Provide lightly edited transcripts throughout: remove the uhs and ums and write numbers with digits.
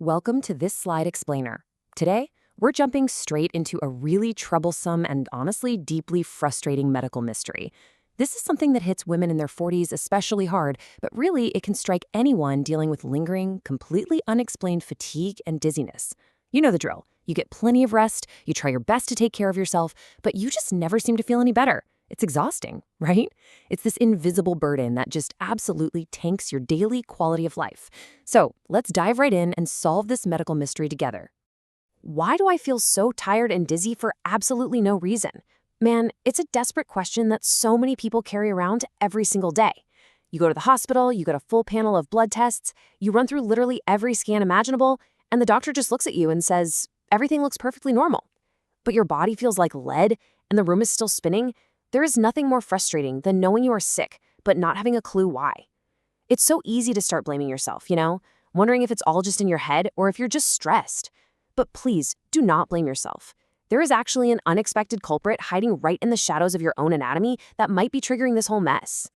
Welcome to this slide explainer. Today, we're jumping straight into a really troublesome and honestly deeply frustrating medical mystery. This is something that hits women in their 40s especially hard, but really it can strike anyone dealing with lingering, completely unexplained fatigue and dizziness. You know the drill. You get plenty of rest, you try your best to take care of yourself, but you just never seem to feel any better. It's exhausting, right? It's this invisible burden that just absolutely tanks your daily quality of life. So let's dive right in and solve this medical mystery together. Why do I feel so tired and dizzy for absolutely no reason? Man, it's a desperate question that so many people carry around every single day. You go to the hospital, you get a full panel of blood tests, you run through literally every scan imaginable, and the doctor just looks at you and says, everything looks perfectly normal. But your body feels like lead and the room is still spinning. There is nothing more frustrating than knowing you are sick, but not having a clue why. It's so easy to start blaming yourself, wondering if it's all just in your head or if you're just stressed. But please, do not blame yourself. There is actually an unexpected culprit hiding right in the shadows of your own anatomy that might be triggering this whole mess.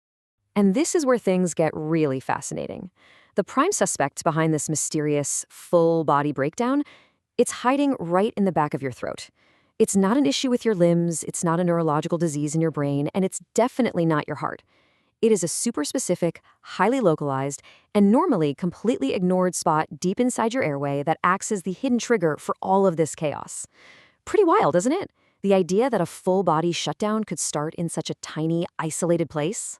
And this is where things get really fascinating. The prime suspect behind this mysterious full-body breakdown, it's hiding right in the back of your throat. It's not an issue with your limbs, it's not a neurological disease in your brain, and it's definitely not your heart. It is a super specific, highly localized, and normally completely ignored spot deep inside your airway that acts as the hidden trigger for all of this chaos. Pretty wild, isn't it? The idea that a full-body shutdown could start in such a tiny, isolated place?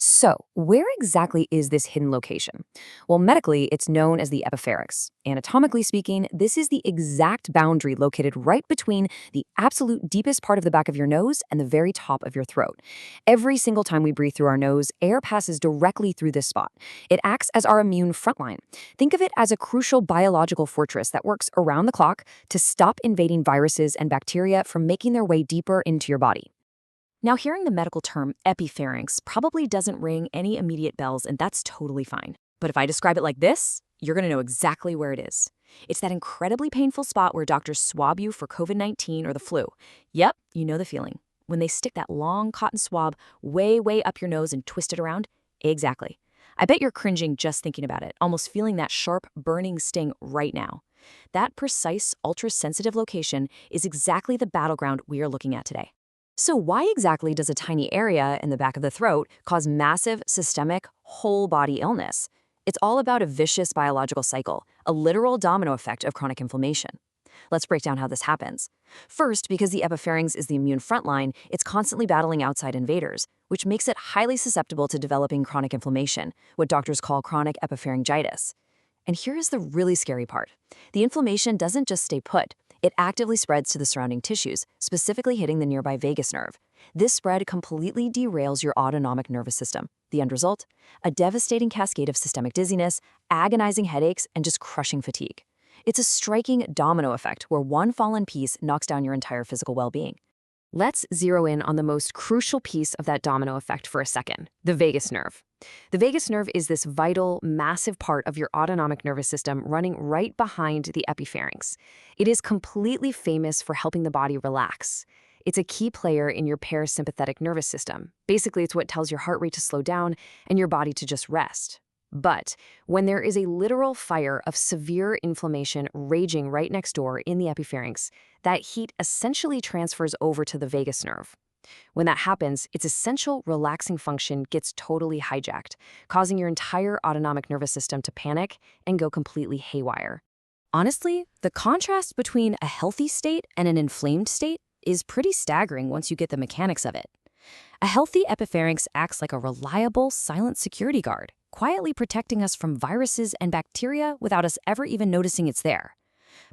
So, where exactly is this hidden location? Well, medically, it's known as the epipharynx. Anatomically speaking, this is the exact boundary located right between the absolute deepest part of the back of your nose and the very top of your throat. Every single time we breathe through our nose, air passes directly through this spot. It acts as our immune frontline. Think of it as a crucial biological fortress that works around the clock to stop invading viruses and bacteria from making their way deeper into your body. Now, hearing the medical term epipharynx probably doesn't ring any immediate bells, and that's totally fine. But if I describe it like this, you're going to know exactly where it is. It's that incredibly painful spot where doctors swab you for COVID-19 or the flu. Yep, you know the feeling. When they stick that long cotton swab way, way up your nose and twist it around. Exactly. I bet you're cringing just thinking about it, almost feeling that sharp, burning sting right now. That precise, ultra-sensitive location is exactly the battleground we are looking at today. So why exactly does a tiny area in the back of the throat cause massive, systemic, whole-body illness? It's all about a vicious biological cycle, a literal domino effect of chronic inflammation. Let's break down how this happens. First, because the epipharynx is the immune frontline, it's constantly battling outside invaders, which makes it highly susceptible to developing chronic inflammation, what doctors call chronic epipharyngitis. And here's the really scary part. The inflammation doesn't just stay put. It actively spreads to the surrounding tissues, specifically hitting the nearby vagus nerve. This spread completely derails your autonomic nervous system. The end result? A devastating cascade of systemic dizziness, agonizing headaches, and just crushing fatigue. It's a striking domino effect where one fallen piece knocks down your entire physical well-being. Let's zero in on the most crucial piece of that domino effect for a second, the vagus nerve. The vagus nerve is this vital, massive part of your autonomic nervous system running right behind the epipharynx. It is completely famous for helping the body relax. It's a key player in your parasympathetic nervous system. Basically, it's what tells your heart rate to slow down and your body to just rest. But when there is a literal fire of severe inflammation raging right next door in the epipharynx, that heat essentially transfers over to the vagus nerve. When that happens, its essential relaxing function gets totally hijacked, causing your entire autonomic nervous system to panic and go completely haywire. Honestly, the contrast between a healthy state and an inflamed state is pretty staggering once you get the mechanics of it. A healthy epipharynx acts like a reliable, silent security guard, quietly protecting us from viruses and bacteria without us ever even noticing it's there.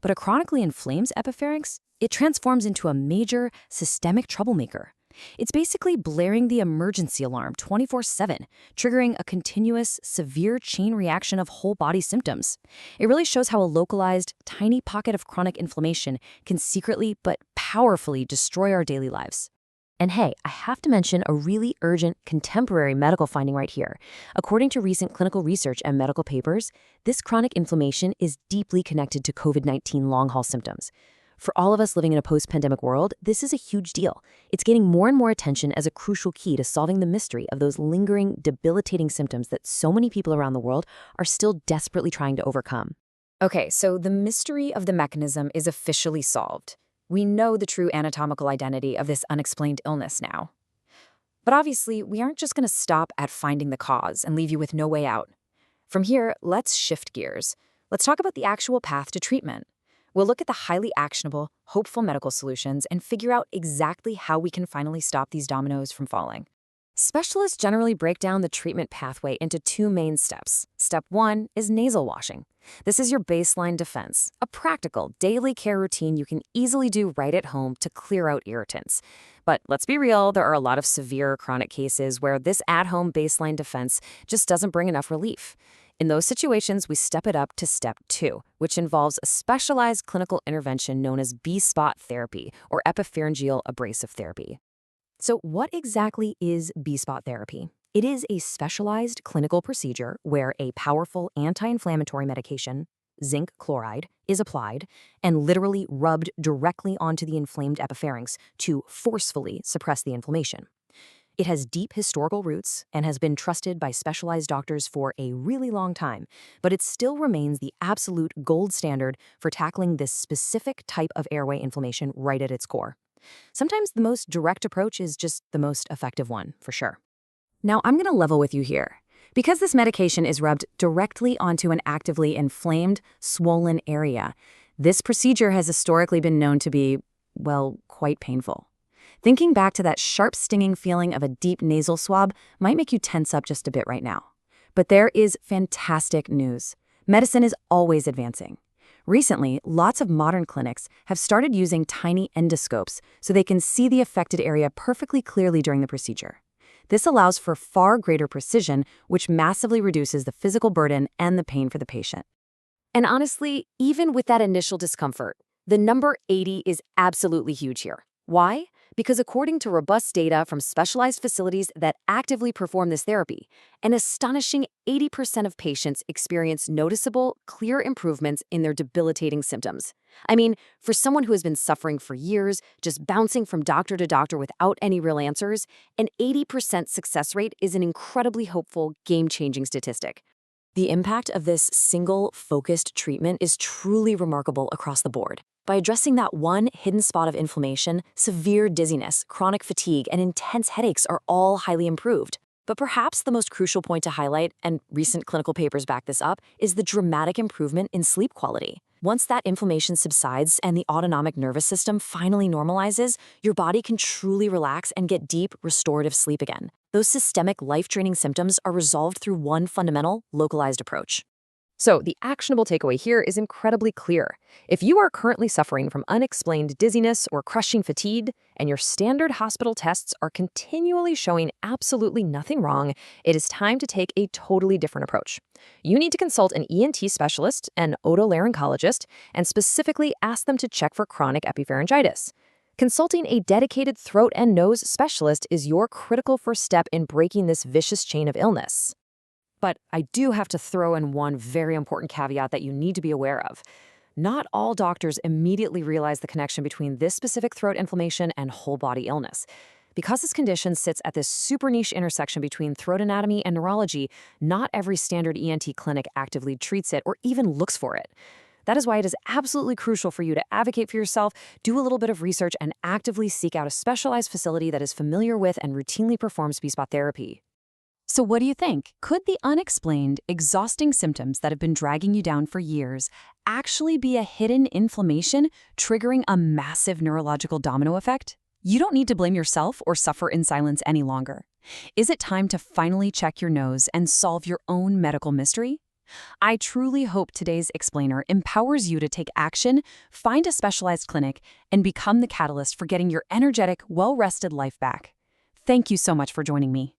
But a chronically inflamed epipharynx, it transforms into a major, systemic troublemaker. It's basically blaring the emergency alarm 24/7, triggering a continuous, severe chain reaction of whole-body symptoms. It really shows how a localized, tiny pocket of chronic inflammation can secretly but powerfully destroy our daily lives. And hey, I have to mention a really urgent contemporary medical finding right here. According to recent clinical research and medical papers, this chronic inflammation is deeply connected to COVID-19 long-haul symptoms. For all of us living in a post-pandemic world, this is a huge deal. It's gaining more and more attention as a crucial key to solving the mystery of those lingering, debilitating symptoms that so many people around the world are still desperately trying to overcome. Okay, so the mystery of the mechanism is officially solved. We know the true anatomical identity of this unexplained illness now. But obviously, we aren't just going to stop at finding the cause and leave you with no way out. From here, let's shift gears. Let's talk about the actual path to treatment. We'll look at the highly actionable, hopeful medical solutions and figure out exactly how we can finally stop these dominoes from falling. Specialists generally break down the treatment pathway into two main steps. Step 1 is nasal washing. This is your baseline defense, a practical, daily care routine you can easily do right at home to clear out irritants. But let's be real, there are a lot of severe chronic cases where this at-home baseline defense just doesn't bring enough relief. In those situations, we step it up to step 2, which involves a specialized clinical intervention known as B-spot therapy or epipharyngeal abrasive therapy. So what exactly is B-spot therapy? It is a specialized clinical procedure where a powerful anti-inflammatory medication, zinc chloride, is applied and literally rubbed directly onto the inflamed epipharynx to forcefully suppress the inflammation. It has deep historical roots and has been trusted by specialized doctors for a really long time, but it still remains the absolute gold standard for tackling this specific type of airway inflammation right at its core. Sometimes the most direct approach is just the most effective one, for sure. Now, I'm going to level with you here. Because this medication is rubbed directly onto an actively inflamed, swollen area, this procedure has historically been known to be, well, quite painful. Thinking back to that sharp, stinging feeling of a deep nasal swab might make you tense up just a bit right now. But there is fantastic news. Medicine is always advancing. Recently, lots of modern clinics have started using tiny endoscopes so they can see the affected area perfectly clearly during the procedure. This allows for far greater precision, which massively reduces the physical burden and the pain for the patient. And honestly, even with that initial discomfort, the number 80 is absolutely huge here. Why? Because according to robust data from specialized facilities that actively perform this therapy, an astonishing 80% of patients experience noticeable, clear improvements in their debilitating symptoms. I mean, for someone who has been suffering for years, just bouncing from doctor to doctor without any real answers, an 80% success rate is an incredibly hopeful, game-changing statistic. The impact of this single, focused treatment is truly remarkable across the board. By addressing that one hidden spot of inflammation, severe dizziness, chronic fatigue, and intense headaches are all highly improved. But perhaps the most crucial point to highlight, and recent clinical papers back this up, is the dramatic improvement in sleep quality. Once that inflammation subsides and the autonomic nervous system finally normalizes, your body can truly relax and get deep, restorative sleep again. Those systemic, life-draining symptoms are resolved through one fundamental, localized approach. So the actionable takeaway here is incredibly clear. If you are currently suffering from unexplained dizziness or crushing fatigue, and your standard hospital tests are continually showing absolutely nothing wrong, it is time to take a totally different approach. You need to consult an ENT specialist, an otolaryngologist, and specifically ask them to check for chronic epipharyngitis. Consulting a dedicated throat and nose specialist is your critical first step in breaking this vicious chain of illness. But I do have to throw in one very important caveat that you need to be aware of. Not all doctors immediately realize the connection between this specific throat inflammation and whole body illness. Because this condition sits at this super niche intersection between throat anatomy and neurology, not every standard ENT clinic actively treats it or even looks for it. That is why it is absolutely crucial for you to advocate for yourself, do a little bit of research, and actively seek out a specialized facility that is familiar with and routinely performs B-spot therapy. So what do you think? Could the unexplained, exhausting symptoms that have been dragging you down for years actually be a hidden inflammation triggering a massive neurological domino effect? You don't need to blame yourself or suffer in silence any longer. Is it time to finally check your nose and solve your own medical mystery? I truly hope today's explainer empowers you to take action, find a specialized clinic, and become the catalyst for getting your energetic, well-rested life back. Thank you so much for joining me.